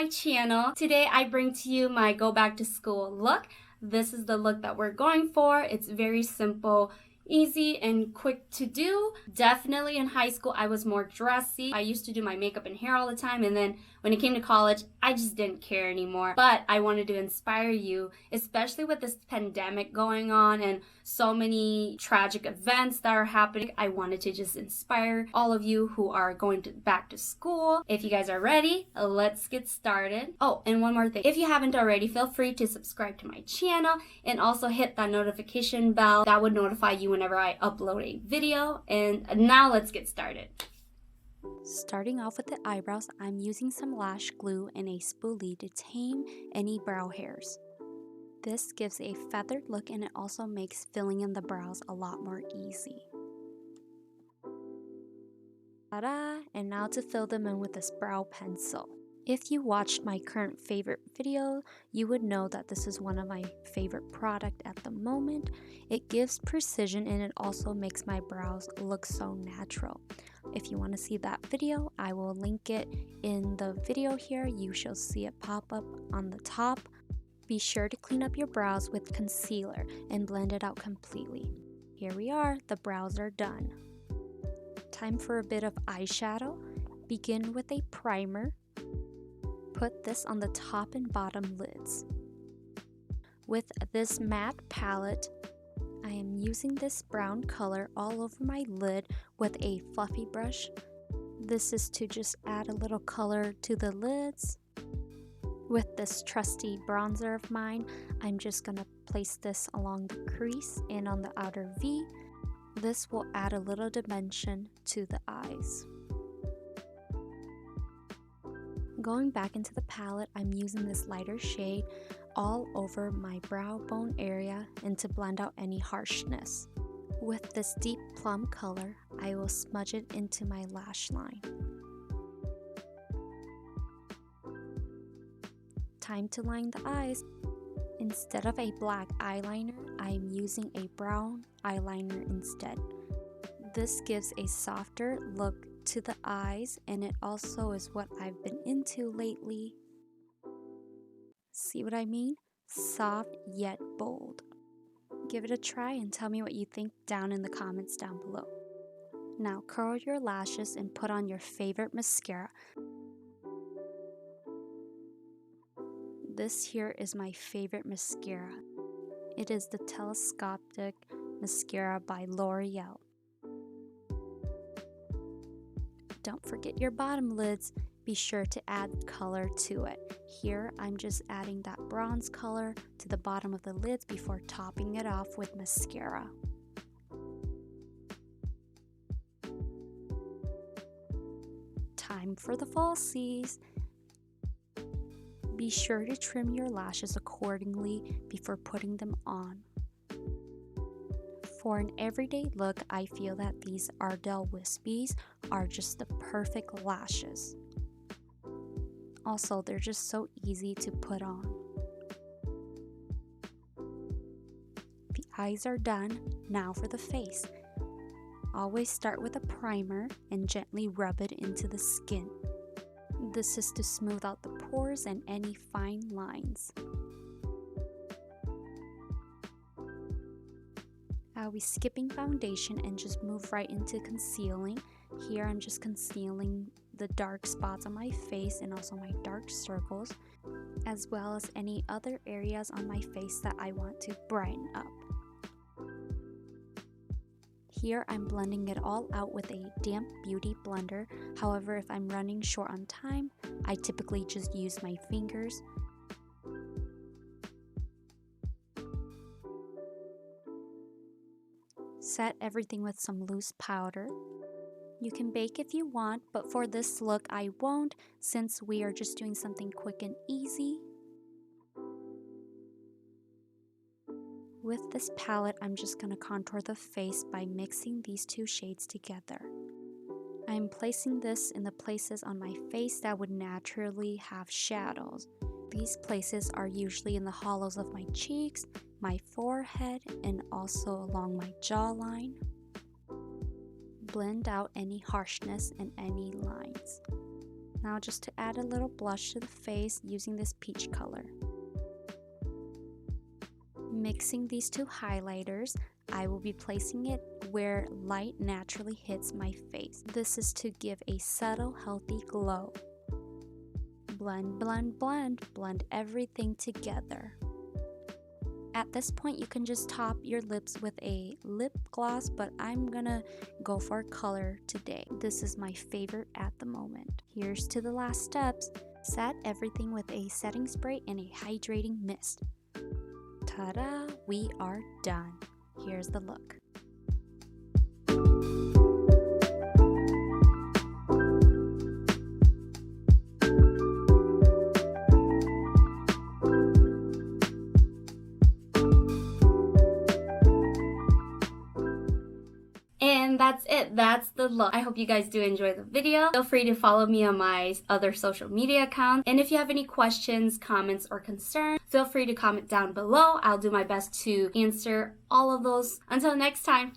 my channel. Today I bring to you my go back to school look. This is the look that we're going for. It's very simple, easy and quick to do. Definitely in high school I was more dressy. I used to do my makeup and hair all the time, and then when it came to college I just didn't care anymore. But I wanted to inspire you, especially with this pandemic going on and so many tragic events that are happening. I wanted to just inspire all of you who are going back to school. If you guys are ready, let's get started. Oh, and one more thing. If you haven't already, feel free to subscribe to my channel and also hit that notification bell. That would notify you whenever I upload a video. And now let's get started. Starting off with the eyebrows, I'm using some lash glue and a spoolie to tame any brow hairs. This gives a feathered look, and it also makes filling in the brows a lot more easy. Ta-da! And now to fill them in with this brow pencil. If you watched my current favorite video, you would know that this is one of my favorite products at the moment. It gives precision and it also makes my brows look so natural. If you want to see that video, I will link it in the video here. You shall see it pop up on the top. Be sure to clean up your brows with concealer and blend it out completely. Here we are, the brows are done. Time for a bit of eyeshadow. Begin with a primer. Put this on the top and bottom lids. With this matte palette, I am using this brown color all over my lid with a fluffy brush. This is to just add a little color to the lids. With this trusty bronzer of mine, I'm just going to place this along the crease and on the outer V. This will add a little dimension to the eyes. Going back into the palette, I'm using this lighter shade all over my brow bone area and to blend out any harshness. With this deep plum color, I will smudge it into my lash line. Time to line the eyes. Instead of a black eyeliner, I am using a brown eyeliner instead. This gives a softer look to the eyes, and it also is what I've been into lately. See what I mean? Soft yet bold. Give it a try and tell me what you think down in the comments down below. Now curl your lashes and put on your favorite mascara. This here is my favorite mascara. It is the Telescopic mascara by L'Oreal. Don't forget your bottom lids. Be sure to add color to it. Here I'm just adding that bronze color to the bottom of the lids before topping it off with mascara. Time for the falsies. Be sure to trim your lashes accordingly before putting them on. For an everyday look, I feel that these Ardell Wispies are just the perfect lashes. Also, they're just so easy to put on. The eyes are done. Now for the face. Always start with a primer and gently rub it into the skin. This is to smooth out the pores and any fine lines. I'll be skipping foundation and just move right into concealing. Here I'm just concealing the dark spots on my face and also my dark circles, as well as any other areas on my face that I want to brighten up. Here I'm blending it all out with a damp beauty blender. However, if I'm running short on time, I typically just use my fingers. Set everything with some loose powder. You can bake if you want, but for this look I won't, since we are just doing something quick and easy. With this palette, I'm just going to contour the face by mixing these two shades together. I'm placing this in the places on my face that would naturally have shadows. These places are usually in the hollows of my cheeks, my forehead, and also along my jawline. Blend out any harshness and any lines. Now just to add a little blush to the face using this peach color. Mixing these two highlighters, I will be placing it where light naturally hits my face. This is to give a subtle, healthy glow. Blend, blend, blend, blend everything together. At this point, you can just top your lips with a lip gloss, but I'm gonna go for color today. This is my favorite at the moment. Here's to the last steps. Set everything with a setting spray and a hydrating mist. Ta-da! We are done. Here's the look. And that's it. That's the look. I hope you guys do enjoy the video. Feel free to follow me on my other social media accounts. And if you have any questions, comments, or concerns, feel free to comment down below. I'll do my best to answer all of those. Until next time.